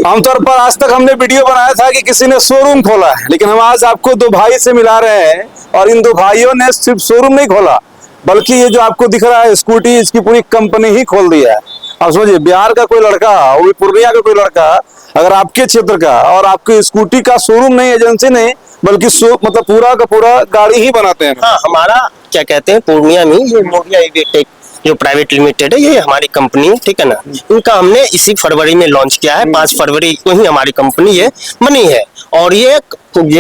आमतौर पर आज तक हमने वीडियो बनाया था कि किसी ने शोरूम खोला है, लेकिन हम आज आपको दो भाई से मिला रहे हैं और इन दो भाइयों ने सिर्फ शोरूम नहीं खोला बल्कि ये जो आपको दिख रहा है स्कूटी, इसकी पूरी कंपनी ही खोल दिया है। अब समझिए, बिहार का कोई लड़का, वो भी पूर्णिया का कोई लड़का, अगर आपके क्षेत्र का और आपकी स्कूटी का शोरूम नहीं, एजेंसी नहीं, बल्कि मतलब पूरा का पूरा गाड़ी ही बनाते हैं। हाँ, हमारा क्या कहते हैं पूर्णिया में ये मोरिया ईवी टेक जो प्राइवेट लिमिटेड है, ये हमारी कंपनी है, ठीक है ना। इनका हमने इसी फरवरी में लॉन्च किया है, 5 फरवरी को ही हमारी कंपनी ये बनी है। और ये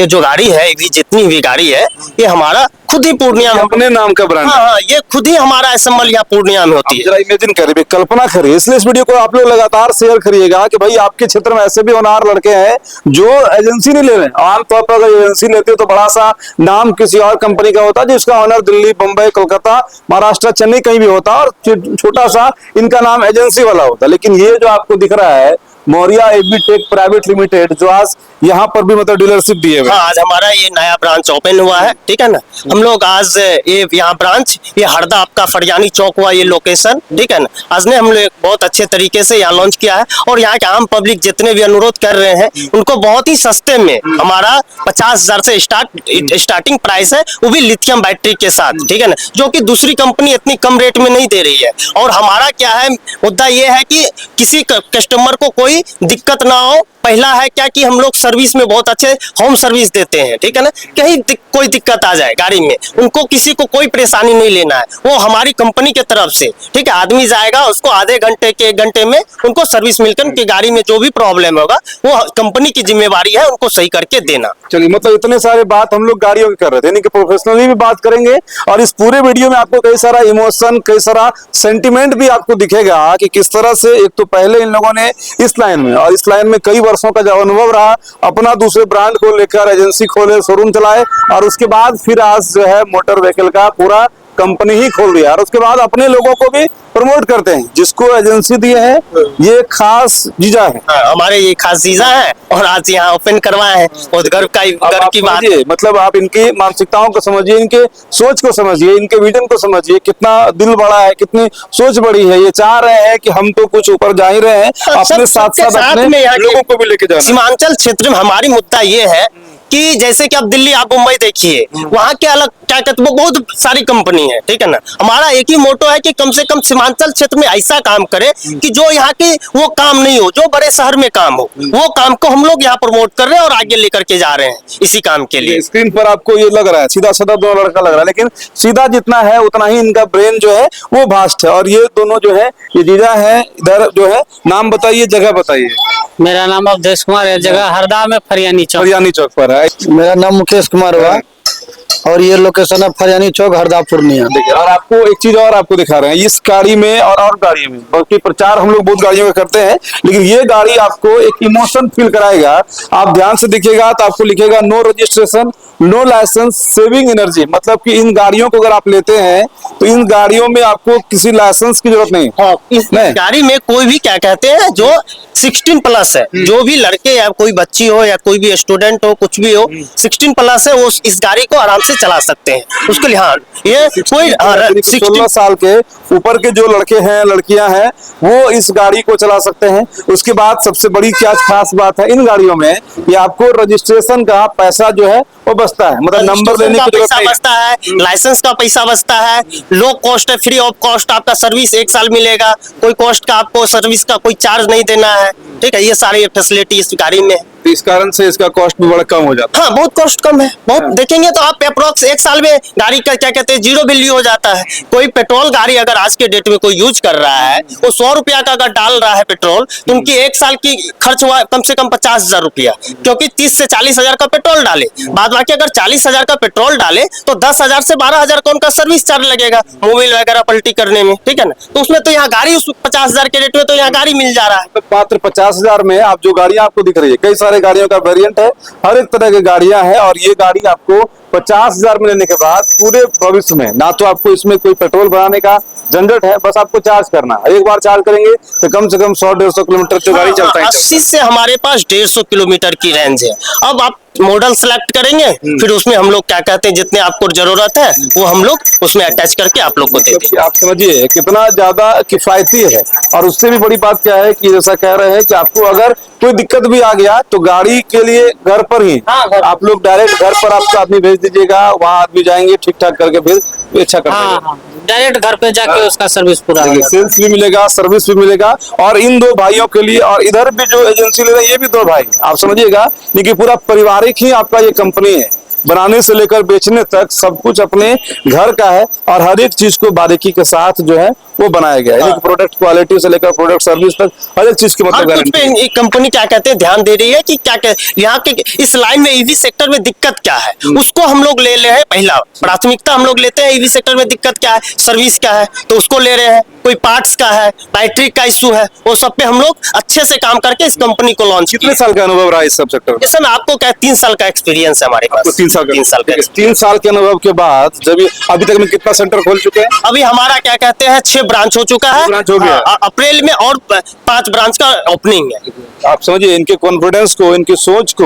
जो गाड़ी है, ये जितनी भी गाड़ी है, ये हमारा खुद ही पूर्णिया में अपने नाम का ब्रांड। हाँ, ये खुद ही हमारा असेंबल यहाँ पूर्णिया में होती है। जरा इमेजिन करिए, कल्पना करिए। इसलिए इस वीडियो को आप लोग लगातार शेयर करिएगा कि भाई आपके क्षेत्र में ऐसे भी होनहार लड़के हैं जो एजेंसी नहीं ले रहे हैं। आमतौर पर अगर एजेंसी लेते हो तो बड़ा सा नाम किसी और कंपनी का होता है, जिसका ऑनर दिल्ली, बम्बई, कोलकाता, महाराष्ट्र, चेन्नई कहीं भी होता और छोटा सा इनका नाम एजेंसी वाला होता। लेकिन ये जो आपको दिख रहा है Moriya EV tech private limited, जो आज यहाँ पर भी मतलब डीलरशिप दिए हुए। हाँ, आज हमारा ये नया ब्रांच ओपन हुआ है, ठीक है ना। हम लोग आज ये यहाँ ब्रांच, ये हरदा आपका फरियानी चौक हुआ ये लोकेशन, ठीक है ना। आज ने हम लोग बहुत अच्छे तरीके से यहाँ लॉन्च किया है और यहाँ के आम पब्लिक जितने भी अनुरोध कर रहे हैं उनको बहुत ही सस्ते में हमारा 50,000 से स्टार्टिंग प्राइस है, वो भी लिथियम बैटरी के साथ, ठीक है ना, जो कि दूसरी कंपनी इतनी कम रेट में नहीं दे रही है। और हमारा क्या है मुद्दा, ये है कि किसी कस्टमर को कोई दिक्कत ना हो। पहला है क्या कि हम लोग सर्विस में बहुत अच्छे होम सर्विस देते हैं, ठीक है ना। कहीं कोई दिक्कत आ जाए गाड़ी में, उनको किसी को कोई परेशानी नहीं लेना है, वो हमारी कंपनी के तरफ से, ठीक है। आदमी जाएगा, उसको आधे घंटे के 1 घंटे में उनको सर्विस मिलकर कि गाड़ी में जो भी प्रॉब्लम होगा वो कंपनी की जिम्मेवारी है उनको सही करके देना। चलिए, मतलब इतने सारे बात हम लोग गाड़ियों की कर रहे थे, यानी कि प्रोफेशनली भी बात करेंगे और इस पूरे वीडियो में आपको कई सारा इमोशन, कई सारा सेंटिमेंट भी आपको दिखेगा कि किस तरह से एक तो पहले इन लोगों ने इस लाइन में और इस लाइन में कई वर्षों का जो अनुभव रहा, अपना दूसरे ब्रांड को लेकर एजेंसी खोले, शोरूम चलाए और उसके बाद फिर आज जो है मोटर व्हीकल का पूरा कंपनी ही खोल दिया और उसके बाद अपने लोगों को भी प्रमोट करते हैं। जिसको एजेंसी दी है ये खास जीजा है। हमारे ये खास जीजा है और आज यहाँ ओपन करवाए हैं, बहुत गर्व की बात है। मतलब आप इनकी मानसिकताओं को समझिए, इनके सोच को समझिए, इनके विजन को समझिए, कितना दिल बड़ा है, कितनी सोच बड़ी है। ये चाह रहे हैं कि हम तो कुछ ऊपर जा ही रहे हैं, अपने साथ साथ अपने लोगों को भी लेके जाना। सीमांचल क्षेत्र में हमारी मुद्दा ये है कि जैसे कि आप दिल्ली, आप मुंबई देखिए, वहाँ के अलग क्या कहते हैं, बहुत सारी कंपनी है, ठीक है ना। हमारा एक ही मोटो है कि कम से कम सीमांचल क्षेत्र में ऐसा काम करे कि जो यहाँ के वो काम नहीं हो, जो बड़े शहर में काम हो, वो काम को हम लोग यहाँ प्रमोट कर रहे हैं और आगे लेकर के जा रहे हैं इसी काम के लिए। स्क्रीन पर आपको ये लग रहा है सीधा साधा दो लड़का लग रहा है, लेकिन सीधा जितना है उतना ही इनका ब्रेन जो है वो भास्ट है। और ये दोनों जो है, ये जीजा है, इधर जो है, नाम बताइए, जगह बताइए। मेरा नाम अवधेश कुमार है, जगह हरदा में फरियानी चौक पर है। मेरा नाम मुकेश कुमार हुआ और ये लोकेशन है फरियानी चौक, हरदा, पूर्णिया। देखिए, और आपको एक चीज और आपको दिखा रहे हैं इस गाड़ी में और गाड़ियों में, बल्कि प्रचार हम लोग बहुत गाड़ियों का करते हैं, लेकिन ये गाड़ी आपको एक इमोशन फील कराएगा। आप ध्यान से देखिएगा तो आपको लिखेगा no registration, no licence, saving energy. मतलब कि इन गाड़ियों को अगर आप लेते हैं तो इन गाड़ियों में आपको किसी लाइसेंस की जरूरत नहीं। हाँ, इस गाड़ी में कोई भी क्या कहते हैं जो 16+ है, जो भी लड़के या कोई बच्ची हो या कोई भी स्टूडेंट हो, कुछ भी हो, 16+ है, वो इस गाड़ी को आराम से चला सकते हैं। उसके लिए हाँ, ये कोई 16 साल के ऊपर के जो लड़के हैं, लड़कियां हैं, वो इस गाड़ी को चला सकते हैं। उसके बाद सबसे बड़ी क्या खास बात है इन गाड़ियों में, ये आपको रजिस्ट्रेशन का पैसा जो है वो बचता है, मतलब नंबर लेने की जरूरत नहीं बचता है, लाइसेंस का पैसा बचता है, लो कॉस्ट है, फ्री ऑफ कॉस्ट आपका सर्विस 1 साल मिलेगा, कोई कॉस्ट का आपको सर्विस का कोई चार्ज नहीं देना है, ठीक है। ये सारी फैसिलिटी इस गाड़ी में, तो इस कारण से इसका कॉस्ट भी बड़ा कम हो जाता है। हाँ, बहुत कॉस्ट कम है, बहुत देखेंगे तो आप अप्रोक्स 1 साल में गाड़ी का क्या कहते हैं 0 बिल हो जाता है। कोई पेट्रोल गाड़ी अगर आज के डेट में कोई यूज कर रहा है, वो 100 रुपया का अगर डाल रहा है पेट्रोल, तो उनकी 1 साल की खर्च हुआ कम से कम 50,000 रुपया, क्योंकि 30 से 40,000 का पेट्रोल डाले। बाद बाकी अगर 40,000 का पेट्रोल डाले तो 10,000 से 12,000 का उनका सर्विस चार्ज लगेगा मोबाइल वगैरह पलटी करने में, ठीक है ना। तो उसमें तो यहाँ गाड़ी 50,000 के रेट में तो यहाँ गाड़ी मिल जा रहा है। मात्र 50,000 में आप जो गाड़ियां आपको दिख रही है, कई सारे गाड़ियों का वेरिएंट है, हर एक तरह की गाड़ियां हैं और ये गाड़ी आपको 50,000 में लेने के बाद पूरे भविष्य में ना तो आपको इसमें कोई पेट्रोल भराने का झंझट है, बस आपको चार्ज करना। एक बार चार्ज करेंगे तो कम से कम 100-150 किलोमीटर जो गाड़ी चलता है। 80 से हमारे पास 150 किलोमीटर की रेंज है। अब आप मॉडल सेलेक्ट करेंगे, फिर उसमें हम लोग क्या कहते हैं जितने आपको जरूरत है वो हम लोग उसमें अटैच करके आप लोग को दे देंगे। आप समझिए कितना ज्यादा किफायती है। और उससे भी बड़ी बात क्या है कि जैसा कह रहे हैं कि आपको अगर कोई दिक्कत भी आ गया तो गाड़ी के लिए घर पर ही आप लोग डायरेक्ट घर पर आपका आदमी भेज दीजिएगा, वहाँ आदमी जाएंगे ठीक ठाक करके फिर अच्छा कर देंगे। हाँ, डायरेक्ट घर पे जाके उसका सर्विस पूरा हो जाता है। सेल्स भी मिलेगा, सर्विस भी मिलेगा। और इन दो भाइयों के लिए और इधर भी जो एजेंसी ले रहे हैं ये भी दो भाई, आप समझिएगा कि पूरा पारिवारिक ही आपका ये कंपनी है। बनाने से लेकर बेचने तक सब कुछ अपने घर का है और हर एक चीज को बारीकी के साथ जो है वो बनाया गया है। यानी कि प्रोडक्ट क्वालिटी से लेकर प्रोडक्ट सर्विस तक हर एक चीज की मतलब हर कुछ पे कंपनी क्या कहते हैं ध्यान दे रही है कि क्या यहाँ के इस लाइन में ईवी सेक्टर में दिक्कत क्या है उसको हम लोग ले रहे हैं। पहला प्राथमिकता हम लोग लेते हैं ईवी सेक्टर में दिक्कत क्या है, सर्विस क्या है, तो उसको ले रहे हैं। कोई पार्ट्स का है, बैटरी का इशू है, वो सब पे हम लोग अच्छे से काम करके इस कंपनी को लॉन्च किया। कितने साल का अनुभव रहा इस सब सेक्टर में? सर आपको क्या 3 साल का एक्सपीरियंस है हमारे पास। 3 साल का 3 साल का experience। 3 साल के अनुभव के बाद जब अभी तक में कितना सेंटर खोल चुके हैं? अभी हमारा क्या कहते हैं 6 ब्रांच हो चुका है। 6 ब्रांच हो गया। हाँ, अप्रैल में और 5 ब्रांच का ओपनिंग है। आप समझिए इनके कॉन्फिडेंस को, इनकी सोच को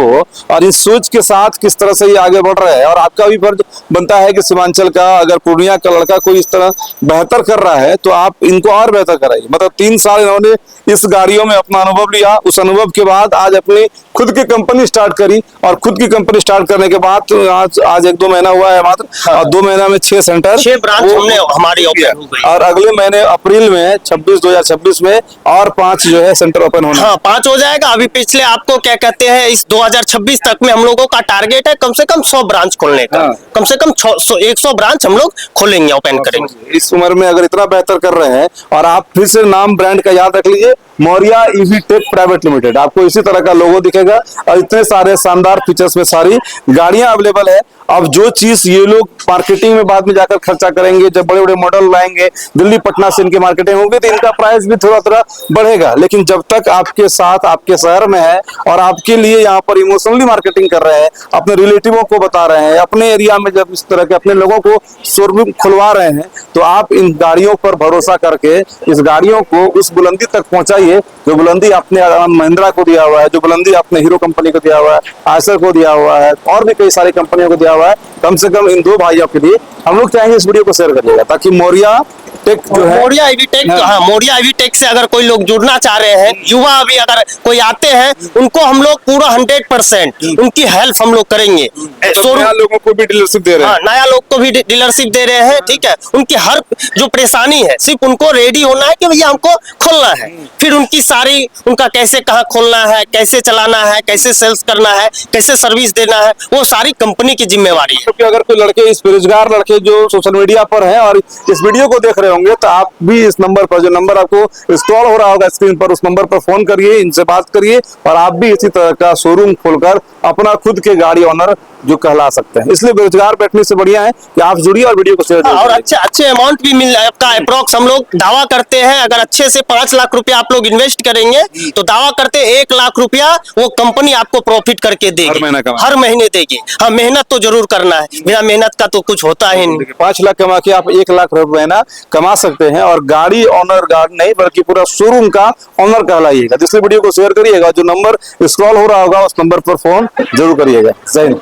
और इस सोच के साथ किस तरह से ये आगे बढ़ रहे हैं। और आपका भी फर्ज बनता है कि सीमांचल का अगर पूर्णिया का लड़का कोई इस तरह बेहतर कर रहा है तो आप इनको और बेहतर कराइए। मतलब 3 साल इन्होंने इस गाड़ियों में अपना अनुभव लिया, उस अनुभव के बाद आज अपनी खुद की कंपनी स्टार्ट करी और खुद की कंपनी स्टार्ट करने के बाद तो आज 1-2 महीना हुआ है मात्र। और 2 महीना में 6 सेंटर, 6 ब्रांच हमने हमारी ओपन हो गई। और अगले महीने अप्रैल में 2026 में और 5 जो है सेंटर ओपन होना। हाँ 5 हो जाएगा। अभी पिछले आपको क्या कहते हैं इस 2026 तक में हम लोगों का टारगेट है कम से कम 100 ब्रांच खोलने का। हाँ। कम से कम 100 ब्रांच हम लोग खोलेंगे, ओपन करेंगे। इस उम्र में अगर इतना बेहतर कर रहे हैं और आप फिर से नाम ब्रांड का याद रख लीजिए, Maurya EV tech private limited. आपको इसी तरह का लोगो दिखेगा और इतने सारे शानदार फीचर्स में सारी गाड़ियां अवेलेबल है। अब जो चीज ये लोग मार्केटिंग में बाद में जाकर खर्चा करेंगे, जब बड़े बड़े मॉडल लाएंगे, दिल्ली पटना से इनकी मार्केटिंग होगी तो इनका प्राइस भी थोड़ा थोड़ा बढ़ेगा। लेकिन जब तक आपके साथ आपके शहर में है और आपके लिए यहाँ पर इमोशनली मार्केटिंग कर रहे हैं, अपने रिलेटिवों को बता रहे हैं, अपने एरिया में जब इस तरह के अपने लोगों को शोरूम खुलवा रहे हैं, तो आप इन गाड़ियों पर भरोसा करके इस गाड़ियों को उस बुलंदी तक पहुंचाइए जो बुलंदी आपने महिंद्रा को दिया हुआ है, जो बुलंदी आपने हीरो कंपनी को दिया हुआ है, आयसर को दिया हुआ है और भी कई सारी कंपनियों को दिया हुआ है। कम से कम इन 2 भाइयों के लिए हम लोग चाहेंगे इस वीडियो को शेयर करिएगा ताकि मौर्या टेक जो है, मौर्या ईवी टेक, हाँ मौर्या ईवी टेक से अगर कोई लोग जुड़ना चाह रहे हैं, युवा अभी अगर कोई आते हैं, उनको हम लोग पूरा 100% उनकी हेल्प हम लोग करेंगे। नया लोगों को भी डीलरशिप दे रहे हैं। हाँ नया लोग को भी डीलरशिप दे रहे हैं, ठीक है। उनकी हर जो परेशानी है सिर्फ उनको रेडी होना है कि भैया हमको खोलना है। फिर उनकी सारी उनका कैसे कहाँ खोलना है, कैसे चलाना है, कैसे सेल्स करना है, कैसे सर्विस देना है, वो सारी कंपनी की जिम्मेवारी है। क्योंकि अगर कोई लड़के इस बेरोजगार लड़के जो सोशल मीडिया पर हैं और इस वीडियो को देख रहे होंगे तो आप भी इस नंबर पर, जो नंबर आपको स्क्रॉल हो रहा होगा स्क्रीन पर, उस नंबर पर फोन करिए, इनसे बात करिए और आप भी इसी तरह का शोरूम खोलकर अपना खुद के गाड़ी ऑनर जो कहला सकते हैं। इसलिए बेरोजगार बैठने से बढ़िया है कि आप जुड़िए और वीडियो को शेयर करिए। और अच्छे अमाउंट भी मिल आपका अप्रोक्स हम लोग दावा करते हैं अगर अच्छे से 5 लाख रुपया आप लोग इन्वेस्ट करेंगे तो दावा करते हैं 1 लाख रुपया वो कंपनी आपको प्रॉफिट करके देगी, हर महीने देगी। हाँ मेहनत तो जरूर करना है, बिना मेहनत का तो कुछ होता है नहीं। 5 लाख कमा के आप 1 लाख रुपए ना कमा सकते हैं और गाड़ी ऑनर गार्ड नहीं बल्कि पूरा शोरूम का ऑनर कहलाइएगा। इसलिए वीडियो को शेयर करिएगा, जो नंबर स्क्रॉल हो रहा होगा उस नंबर पर फोन जरूर करिएगा। जय हिंद।